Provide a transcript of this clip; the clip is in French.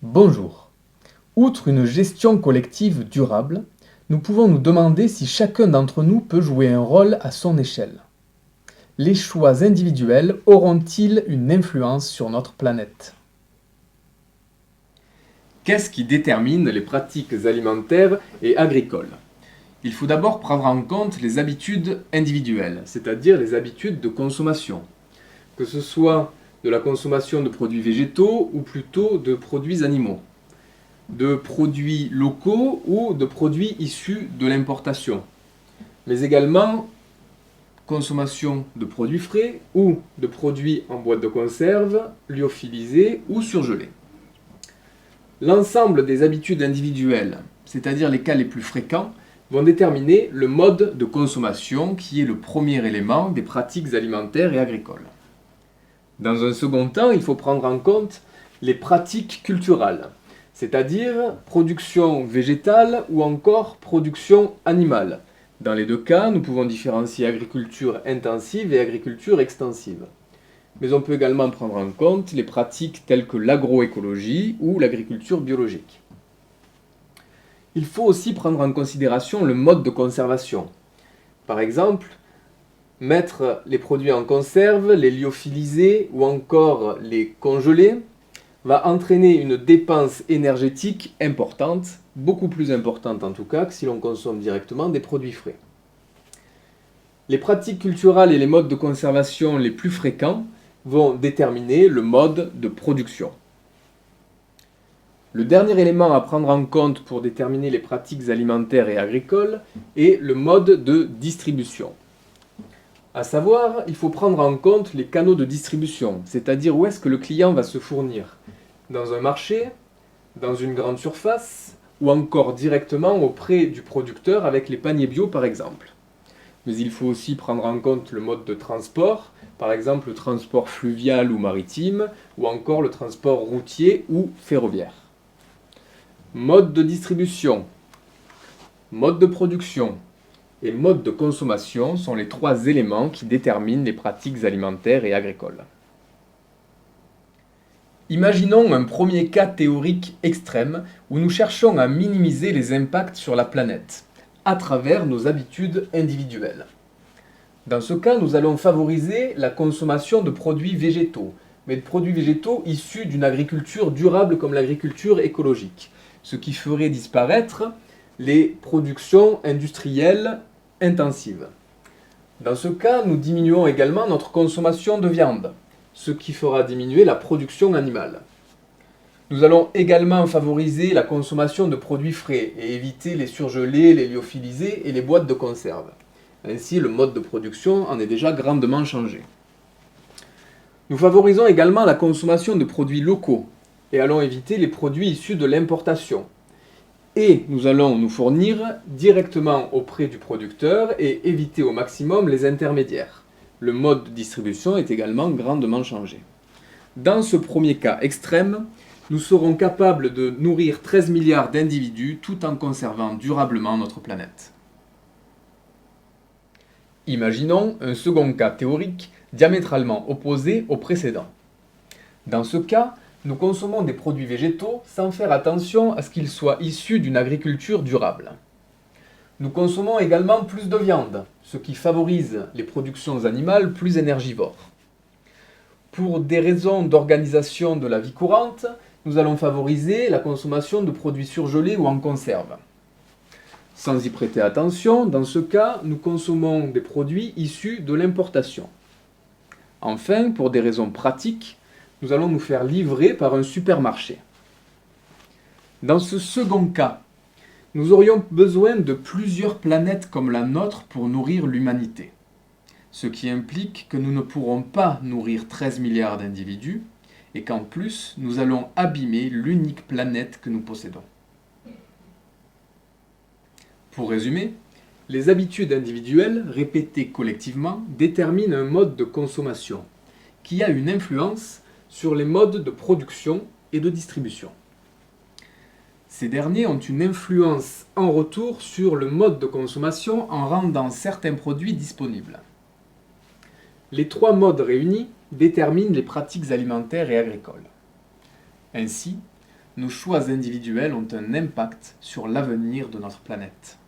Bonjour. Outre une gestion collective durable, nous pouvons nous demander si chacun d'entre nous peut jouer un rôle à son échelle. Les choix individuels auront-ils une influence sur notre planète? Qu'est-ce qui détermine les pratiques alimentaires et agricoles? Il faut d'abord prendre en compte les habitudes individuelles, c'est-à-dire les habitudes de consommation, que ce soit de la consommation de produits végétaux ou plutôt de produits animaux, de produits locaux ou de produits issus de l'importation, mais également consommation de produits frais ou de produits en boîte de conserve, lyophilisés ou surgelés. L'ensemble des habitudes individuelles, c'est-à-dire les cas les plus fréquents, vont déterminer le mode de consommation qui est le premier élément des pratiques alimentaires et agricoles. Dans un second temps, il faut prendre en compte les pratiques culturales, c'est-à-dire production végétale ou encore production animale. Dans les deux cas, nous pouvons différencier agriculture intensive et agriculture extensive. Mais on peut également prendre en compte les pratiques telles que l'agroécologie ou l'agriculture biologique. Il faut aussi prendre en considération le mode de conservation. Par exemple, mettre les produits en conserve, les lyophiliser ou encore les congeler va entraîner une dépense énergétique importante, beaucoup plus importante en tout cas que si l'on consomme directement des produits frais. Les pratiques culturelles et les modes de conservation les plus fréquents vont déterminer le mode de production. Le dernier élément à prendre en compte pour déterminer les pratiques alimentaires et agricoles est le mode de distribution. À savoir, il faut prendre en compte les canaux de distribution, c'est-à-dire où est-ce que le client va se fournir. Dans un marché, dans une grande surface, ou encore directement auprès du producteur avec les paniers bio par exemple. Mais il faut aussi prendre en compte le mode de transport, par exemple le transport fluvial ou maritime, ou encore le transport routier ou ferroviaire. Mode de distribution, mode de production et mode de consommation sont les trois éléments qui déterminent les pratiques alimentaires et agricoles. Imaginons un premier cas théorique extrême où nous cherchons à minimiser les impacts sur la planète à travers nos habitudes individuelles. Dans ce cas, nous allons favoriser la consommation de produits végétaux, mais de produits végétaux issus d'une agriculture durable comme l'agriculture écologique, ce qui ferait disparaître les productions industrielles intensives. Dans ce cas, nous diminuons également notre consommation de viande, ce qui fera diminuer la production animale. Nous allons également favoriser la consommation de produits frais et éviter les surgelés, les lyophilisés et les boîtes de conserve. Ainsi, le mode de production en est déjà grandement changé. Nous favorisons également la consommation de produits locaux et allons éviter les produits issus de l'importation. Et nous allons nous fournir directement auprès du producteur et éviter au maximum les intermédiaires. Le mode de distribution est également grandement changé. Dans ce premier cas extrême, nous serons capables de nourrir 13 milliards d'individus tout en conservant durablement notre planète. Imaginons un second cas théorique diamétralement opposé au précédent. Dans ce cas, nous consommons des produits végétaux sans faire attention à ce qu'ils soient issus d'une agriculture durable. Nous consommons également plus de viande, ce qui favorise les productions animales plus énergivores. Pour des raisons d'organisation de la vie courante, nous allons favoriser la consommation de produits surgelés ou en conserve. Sans y prêter attention, dans ce cas, nous consommons des produits issus de l'importation. Enfin, pour des raisons pratiques, nous allons nous faire livrer par un supermarché. Dans ce second cas, nous aurions besoin de plusieurs planètes comme la nôtre pour nourrir l'humanité. Ce qui implique que nous ne pourrons pas nourrir 13 milliards d'individus et qu'en plus, nous allons abîmer l'unique planète que nous possédons. Pour résumer, les habitudes individuelles, répétées collectivement, déterminent un mode de consommation qui a une influence sur les modes de production et de distribution. Ces derniers ont une influence en retour sur le mode de consommation en rendant certains produits disponibles. Les trois modes réunis déterminent les pratiques alimentaires et agricoles. Ainsi, nos choix individuels ont un impact sur l'avenir de notre planète.